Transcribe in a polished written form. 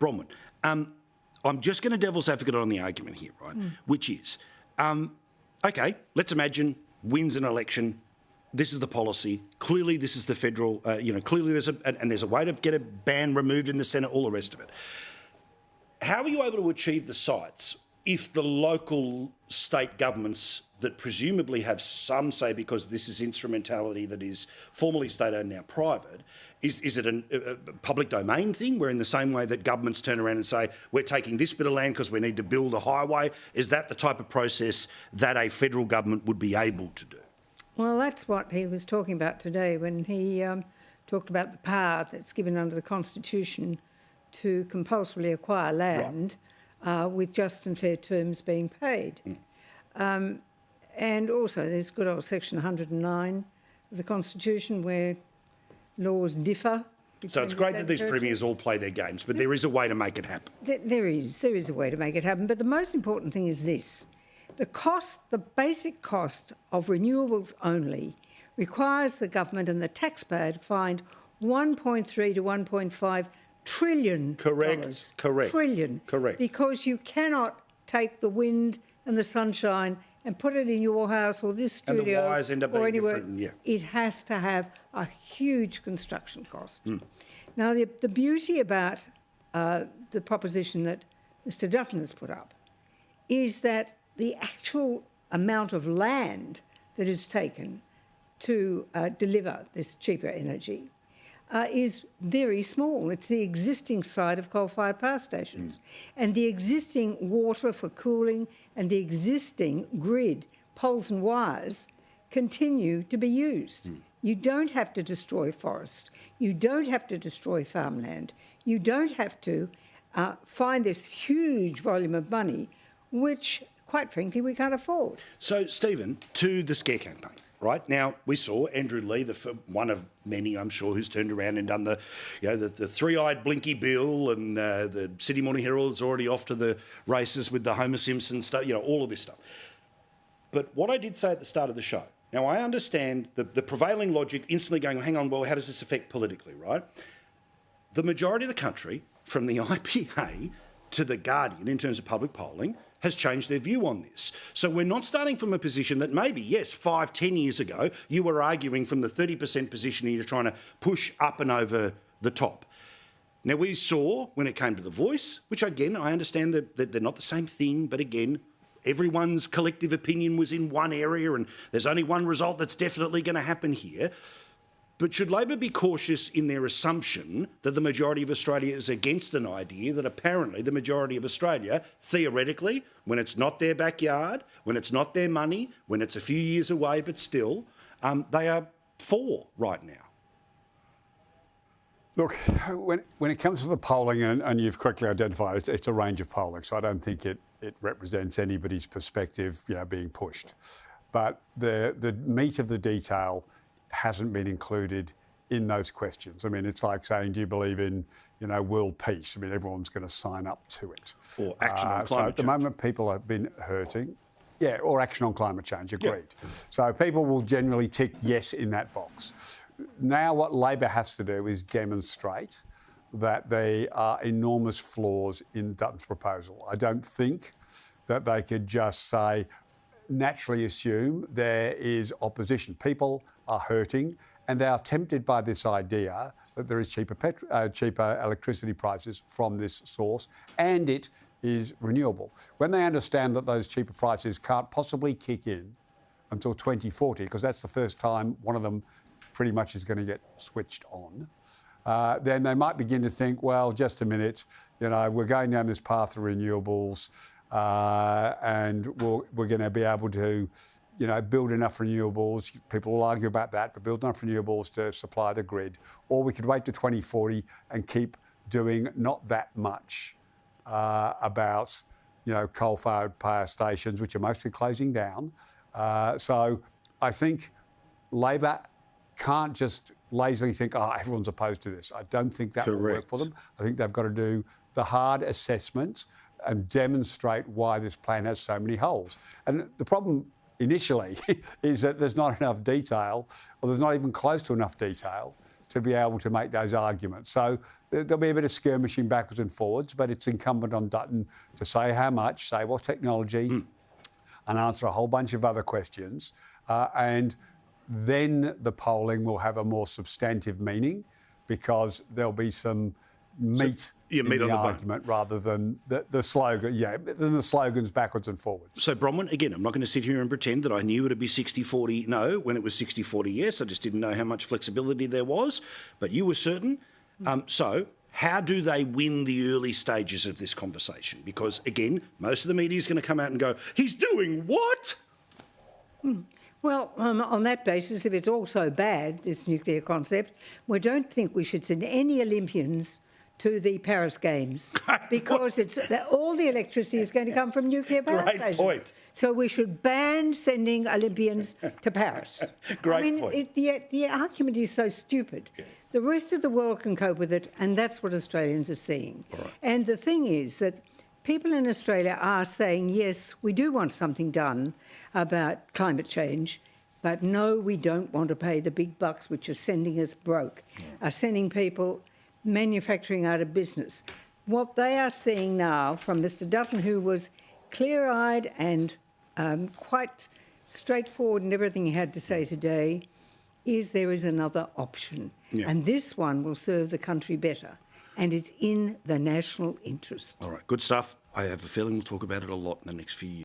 Bronwyn, I'm just going to devil's advocate on the argument here, right? Which is, okay, let's imagine wins an election. This is the policy. Clearly, this is the federal. Clearly, there's a way to get a ban removed in the Senate. All the rest of it. How are you able to achieve the sites if the local state governments that presumably have some say, because this is instrumentality that is formerly state-owned, now private, is it a public domain thing where in the same way that governments turn around and say, we're taking this bit of land because we need to build a highway, is that the type of process that a federal government would be able to do? Well, that's what he was talking about today when he talked about the power that's given under the Constitution to compulsorily acquire land with just and fair terms being paid. And also there's good old section 109 of the Constitution where laws differ. So it's great that these premiers all play their games, but there is a way to make it happen. There is a way to make it happen, but the most important thing is this. The basic cost of renewables only requires the government and the taxpayer to find 1.3 to 1.5 trillion. Correct. Trillion. Correct. Because you cannot take the wind and the sunshine and put it in your house or this studio and the wires end up being different. Yeah. It has to have a huge construction cost. Now, the beauty about the proposition that Mr Dutton has put up is that the actual amount of land that is taken to deliver this cheaper energy is very small. It's the existing site of coal-fired power stations and the existing water for cooling and the existing grid, poles and wires, continue to be used. You don't have to destroy forest. You don't have to destroy farmland. You don't have to find this huge volume of money, which, quite frankly, we can't afford. So, Stephen, to the scare campaign. Right now, we saw Andrew Lee, one of many, I'm sure, who's turned around and done the three-eyed Blinky Bill, and the Sydney Morning Herald's already off to the races with the Homer Simpson stuff, all of this stuff. But what I did say at the start of the show, now I understand the prevailing logic instantly going, hang on, well, how does this affect politically, right? The majority of the country, from the IPA to the Guardian in terms of public polling, has changed their view on this. So we're not starting from a position that maybe, yes, 5-10 years ago, you were arguing from the 30% position and you're trying to push up and over the top. Now, we saw when it came to The Voice, which again, I understand that they're not the same thing, but again, everyone's collective opinion was in one area and there's only one result that's definitely going to happen here. But should Labor be cautious in their assumption that the majority of Australia is against an idea that apparently the majority of Australia, theoretically, when it's not their backyard, when it's not their money, when it's a few years away, but still, they are for right now? Look, when it comes to the polling, and you've correctly identified, it's a range of polling, so I don't think it represents anybody's perspective, being pushed. But the meat of the detail hasn't been included in those questions. I mean, it's like saying, do you believe in, world peace? I mean, everyone's going to sign up to it. Or action on climate change. So at the moment, people have been hurting. Yeah, or action on climate change, agreed. Yeah. So people will generally tick yes in that box. Now what Labor has to do is demonstrate that there are enormous flaws in Dutton's proposal. I don't think that they could just say, naturally assume there is opposition. People are hurting and they are tempted by this idea that there is cheaper electricity prices from this source and it is renewable. When they understand that those cheaper prices can't possibly kick in until 2040, because that's the first time one of them pretty much is going to get switched on, then they might begin to think, well, just a minute, we're going down this path of renewables and we're going to be able to build enough renewables. People will argue about that, but build enough renewables to supply the grid. Or we could wait to 2040 and keep doing not that much about, coal-fired power stations, which are mostly closing down. So I think Labor can't just lazily think, everyone's opposed to this. I don't think that will work for them. I think they've got to do the hard assessment and demonstrate why this plan has so many holes. And the problem initially is that there's not enough detail, or there's not even close to enough detail, to be able to make those arguments. So there'll be a bit of skirmishing backwards and forwards, but it's incumbent on Dutton to say how much, say what technology, and answer a whole bunch of other questions. And then the polling will have a more substantive meaning, because there'll be some meat in the argument rather than the slogan, than the slogans backwards and forwards. So, Bronwyn, again, I'm not going to sit here and pretend that I knew it would be 60-40 no when it was 60-40 yes. I just didn't know how much flexibility there was, but you were certain. So how do they win the early stages of this conversation? Because, again, most of the media is going to come out and go, he's doing what? Well, on that basis, if it's all so bad, this nuclear concept, we don't think we should send any Olympians to the Paris Games, because all the electricity is going to come from nuclear power stations. Point. So we should ban sending Olympians to Paris. Great point. The argument is so stupid. Yeah. The rest of the world can cope with it, and that's what Australians are seeing. Right. And the thing is that people in Australia are saying, yes, we do want something done about climate change, but no, we don't want to pay the big bucks which are sending us broke, are sending people manufacturing out of business. What they are seeing now from Mr Dutton, who was clear-eyed and quite straightforward in everything he had to say today, is there is another option. Yeah. And this one will serve the country better. And it's in the national interest. All right, good stuff. I have a feeling we'll talk about it a lot in the next few years.